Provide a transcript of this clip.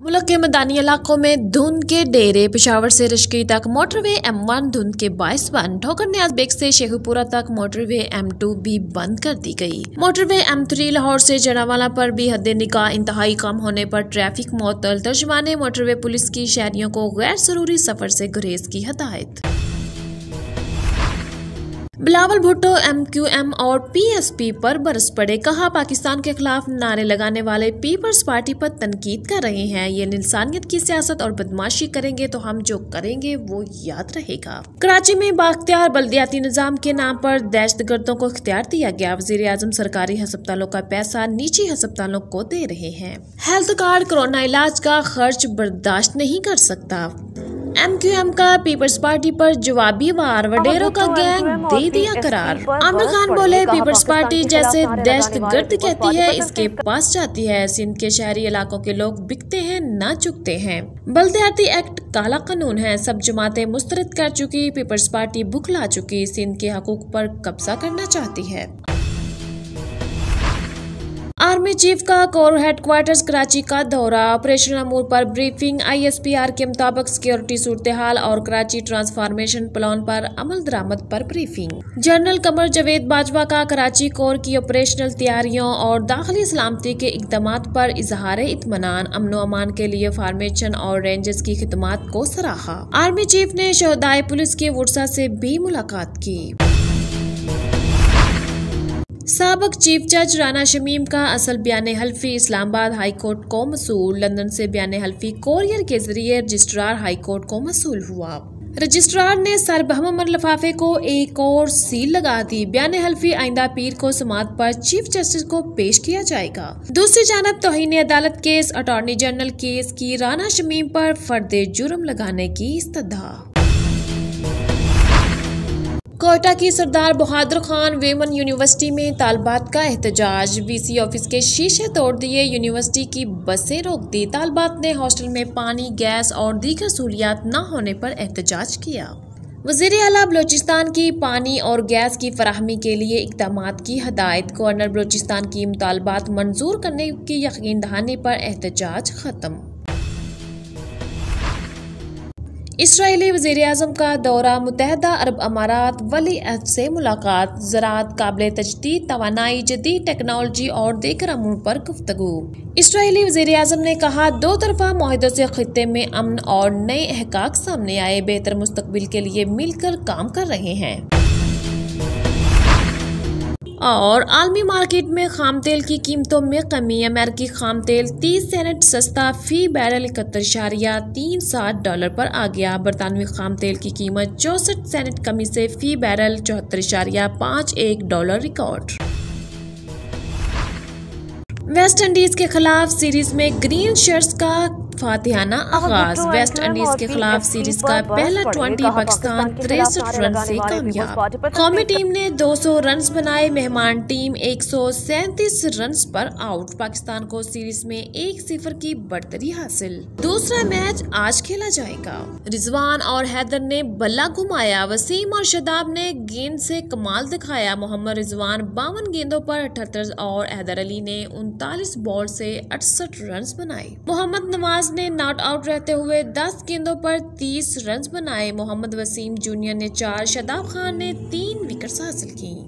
मुल्क के मैदानी इलाकों में धुंध के डेरे। पेशावर से रश्की तक मोटरवे M1 धुंध के बायस बंद। ठोकर न्याज बेग से शेखुपुरा तक मोटरवे M2 भी बंद कर दी गई। मोटरवे M3 लाहौर से जनावाला पर भी हद निगाह इंतहाई कम होने पर ट्रैफिक मुअत्तल। तर्जुमाने मोटरवे पुलिस की शहरियों को गैर जरूरी सफर से गुरेज की हदायत। बिलावल भुट्टो MQM और PSP पर बरस पड़े। कहा, पाकिस्तान के खिलाफ नारे लगाने वाले पीपल्स पार्टी पर तनकीद कर रहे हैं। ये इंसानियत की सियासत और बदमाशी करेंगे तो हम जो करेंगे वो याद रहेगा। कराची में बाख्तियार बल्दियाती निजाम के नाम पर दहशतगर्दों को इख्तियार दिया गया। वजीर आजम सरकारी अस्पतालों का पैसा निजी अस्पतालों को दे रहे हैं। हेल्थ कार्ड कोरोना इलाज का खर्च बर्दाश्त नहीं कर सकता। MQM का पीपल्स पार्टी पर जवाबी वार। वडेरों का गैंग दे दिया करार। आमिर खान बोले, पीपल्स पार्टी जैसे दहशतगर्द कहती है इसके पास जाती है। सिंध के शहरी इलाकों के लोग बिकते हैं ना चुकते हैं। बल्दियाती एक्ट काला कानून है। सब जमातें मुस्तरद कर चुकी। पीपल्स पार्टी भुखला चुकी। सिंध के हकूक पर कब्जा करना चाहती है। आर्मी चीफ का कोर हेडक्वार्टर्स कराची का दौरा। ऑपरेशन अमूर पर ब्रीफिंग। ISPR के मुताबिक सिक्योरिटी सूरत हाल और कराची ट्रांसफॉर्मेशन प्लान पर अमल दरामद पर ब्रीफिंग। जनरल कमर जावेद बाजवा का कराची कोर की ऑपरेशनल तैयारियों और दाखिली सलामती के इक़दामात पर इजहार इत्मीनान। अमनो अमान के लिए फार्मेशन और रेंजर्स की खिदमात को सराहा। आर्मी चीफ ने शोहदाए पुलिस के वुरसा से भी मुलाकात की। साबिक चीफ जज राना शमीम का असल बयान हल्फी इस्लामाबाद हाई कोर्ट को मसूल। लंदन से बयान हल्फी कोरियर के जरिए रजिस्ट्रार हाई कोर्ट को मसूल हुआ। रजिस्ट्रार ने सरबहमर लिफाफे को एक और सील लगा दी। बयान हल्फी आइंदा पीर को समात पर चीफ जस्टिस को पेश किया जाएगा। दूसरी जानब तौहीन अदालत केस। अटॉर्नी जनरल केस की राना शमीम पर फर्द जुर्म लगाने की इस्तदा। कोयटा की सरदार बहादुर खान वेमन यूनिवर्सिटी में तालबात का एहतजाज। VC ऑफिस के शीशे तोड़ दिए। यूनिवर्सिटी की बसें रोक दी। तालबात ने हॉस्टल में पानी, गैस और दीगर सहूलियात न होने पर एहतजाज किया। वज़ीर आला बलोचिस्तान की पानी और गैस की फराहमी के लिए इक़दामात की हदायत। गवर्नर बलोचिस्तान की मुतालबात मंजूर करने की यकीन दहाने पर एहतजाज खत्म। इसराइली वज़ीर आज़म का दौरा। मुत्तहदा अरब अमारात वली अहद से मुलाकात। ज़राअत, काबिल तजदीद तवानाई, जदीद टेक्नोलॉजी और दीगर अमूर पर गुफ्तगू। इसराइली वज़ीर आज़म ने कहा, दो तरफा मुआहदों से खित्ते में अमन और नए अहकाक सामने आए। बेहतर मुस्तकबिल के लिए मिलकर काम कर रहे हैं। और आलमी मार्केट में खाम तेल की कीमतों में कमी। अमेरिकी खाम तेल 30 सेंट सस्ता फी बैरल $71.37 पर आ गया। बरतानवी खाम तेल की कीमत 64 सेंट कमी से फी बैरल $74.51 रिकॉर्ड। वेस्ट इंडीज के खिलाफ सीरीज में ग्रीन शर्ट्स का फातिहाना आगाज। वेस्ट इंडीज के खिलाफ सीरीज का पहला 20 पाकिस्तान 63 रन से कामयाब। कौमी टीम ने 200 रन बनाए। मेहमान टीम 137 रन पर आउट। पाकिस्तान को सीरीज में 1-0 की बढ़तरी हासिल। दूसरा मैच आज खेला जाएगा। रिजवान और हैदर ने बल्ला घुमाया। वसीम और शदाब ने गेंद से कमाल दिखाया। मोहम्मद रिजवान 52 गेंदों पर 78 और हैदर अली ने 39 बॉल से 68 रन बनाए। मोहम्मद नवाज ने नॉट आउट रहते हुए 10 गेंदों पर 30 रन बनाए। मोहम्मद वसीम जूनियर ने 4, शदाब खान ने 3 विकेट्स हासिल की।